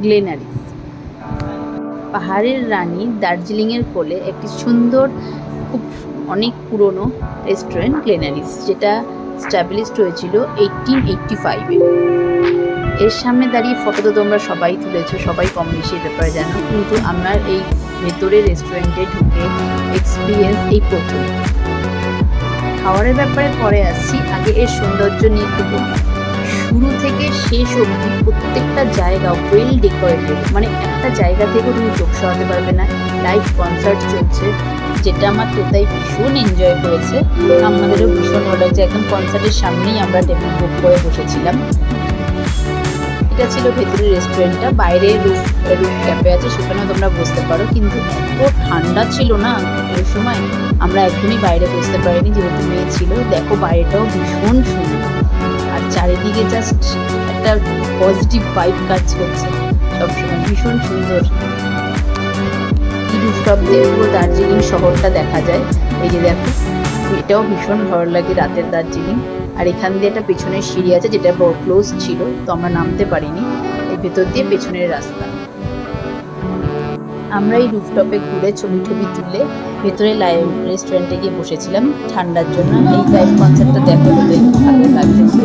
গ্লেনারিস। পাহাড়ের রানী দার্জিলিংয়ের কোলে একটি সুন্দর, খুব অনেক পুরনো রেস্টুরেন্ট গ্লেনারিস, যেটা স্ট্যাবলিশড হয়েছিল 1885-এ। এর সামনে দাঁড়িয়ে ফটো তো তোমরা সবাই তুলেছো, সবাই কম বেশি ব্যাপারে জানো, কিন্তু আমার এই ভেতরে রেস্টুরেন্টে ঢুকে এক্সপিরিয়েন্স এই প্রথম। খাবারের ব্যাপারে পরে আসছি, আগে এর সৌন্দর্য নিয়ে একটু বলি। শুরু থেকে শেষ অবধি প্রত্যেকটা জায়গা ওয়েল ডেকোরেটেড, মানে একটা জায়গা থেকেও তুমি চোখ সরাতে পারবে না। লাইভ কনসার্ট চলছে, যেটা আমার তোতাই ভীষণ এনজয় করেছে, আমাদেরও ভীষণ ভালো লাগছে। একদম কনসার্টের সামনেই আমরা টেবিল বুক করে বসেছিলাম। এটা ছিল ভেতরের রেস্টুরেন্টটা। বাইরে রুফ ক্যাফে আছে, সেখানেও তোমরা বসতে পারো, কিন্তু এত ঠান্ডা ছিল না এই সময়, আমরা একদমই বাইরে বসতে পারিনি, যেহেতু মেয়ে ছিল। দেখো বাইরেটাও ভীষণ সুন্দর, আর চারিদিকে জাস্ট একটা পজিটিভ ভাইব কাজ করছে সবসময়, ভীষণ সুন্দর। রুফটপ দিয়ে পুরো দার্জিলিং শহরটা দেখা যায়। এই যে দেখো, এটাও ভীষণ ভালো লাগে রাতের দার্জিলিং। আর এখান দিয়ে একটা পেছনের সিঁড়ি আছে, যেটা ক্লোজ ছিল, তো আমরা নামতে পারিনি। এই ভেতর দিয়ে পেছনের রাস্তা। আমরা এই রুফটপে ঘুরে ছবি তুলে ভেতরে রেস্টুরেন্টে গিয়ে বসেছিলাম ঠান্ডার জন্য। এই লাইভ কনসার্টটা দেখো, তো একটু ভালো লাগছে।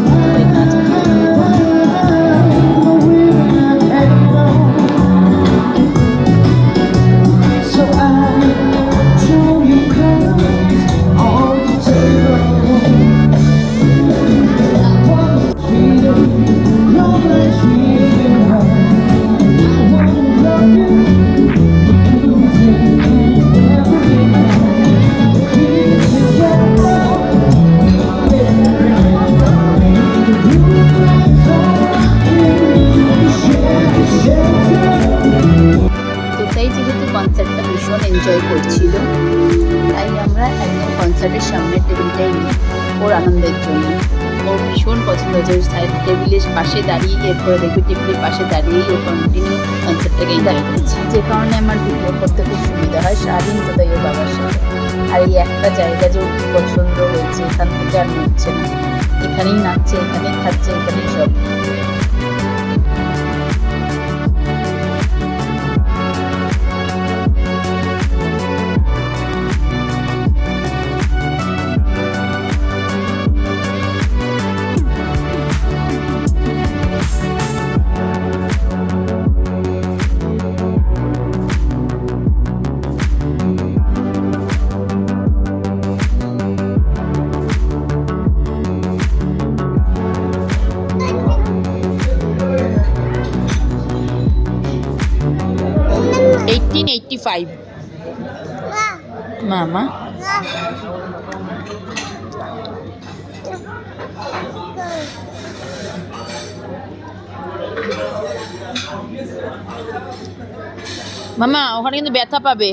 কনসার্টটা ভীষণ এনজয় করছিল, তাই আমরা একদম কনসার্টের সামনের টেবিলটাই নিই ওর আনন্দের জন্য। ওর ভীষণ পছন্দ হয়েছে, ওর সাইড টেবিলের পাশে দাঁড়িয়ে, এরপরে দেখবে টেবিলের পাশে দাঁড়িয়েই ও কন্টিনিউ কনসার্টটাকে এনজয় করছে, যে কারণে আমার ভিডিও করতে খুব সুবিধা হয় সারাদিন তো, তাই ওর বাবার সাথে। আর এই একটা জায়গা যে ওর খুব পছন্দ হয়েছে, এখান থেকে আর নড়ছে না, এখানেই নাচছে, এখানেই খাচ্ছে, এখানেই সব। মামা মামা ওখানে কিন্তু ব্যথা পাবে।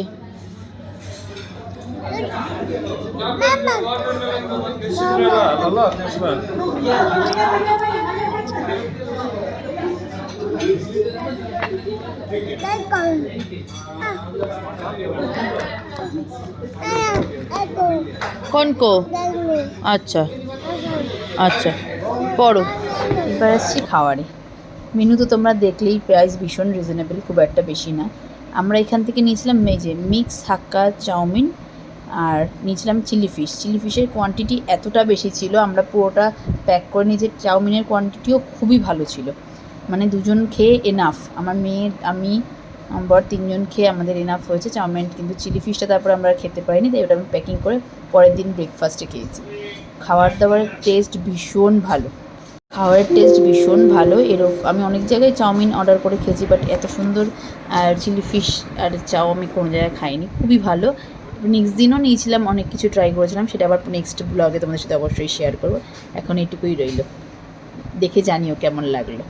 কোন কো? আচ্ছা আচ্ছা, পড়ো। এবার আসছি খাওয়ারে। মেনু তো তোমরা দেখলেই, প্রাইস ভীষণ রিজনেবল, খুব একটা বেশি না। আমরা এখান থেকে নিয়েছিলাম মেজে মিক্স হাক্কা চাউমিন, আর নিয়েছিলাম চিলি ফিশ। চিলি ফিশের কোয়ান্টিটি এতটা বেশি ছিল, আমরা পুরোটা প্যাক করে নিয়েছি। চাউমিনের কোয়ান্টিটিও খুবই ভালো ছিল, মানে দুজন খেয়ে এনাফ। আমার মেয়ে, আমি, আমার বর, তিনজন খেয়ে আমাদের এনাফ হয়েছে চাউমিন। কিন্তু চিলি ফিশটা তারপরে আমরা খেতে পারিনি, তাই ওটা আমি প্যাকিং করে পরের দিন ব্রেকফাস্টে খেয়েছি। খাবার দাবারের টেস্ট ভীষণ ভালো, আমি অনেক জায়গায় চাউমিন অর্ডার করে খেয়েছি, বাট এত সুন্দর আর চিলি ফিশ আর চাও আমি কোনো জায়গায় খাইনি, খুবই ভালো। নেক্সট দিনও নিয়েছিলাম, অনেক কিছু ট্রাই করেছিলাম, সেটা আবার নেক্সট ব্লগে তোমাদের সাথে অবশ্যই শেয়ার করবো। এখন এইটুকুই রইল, দেখে জানিও কেমন লাগলো।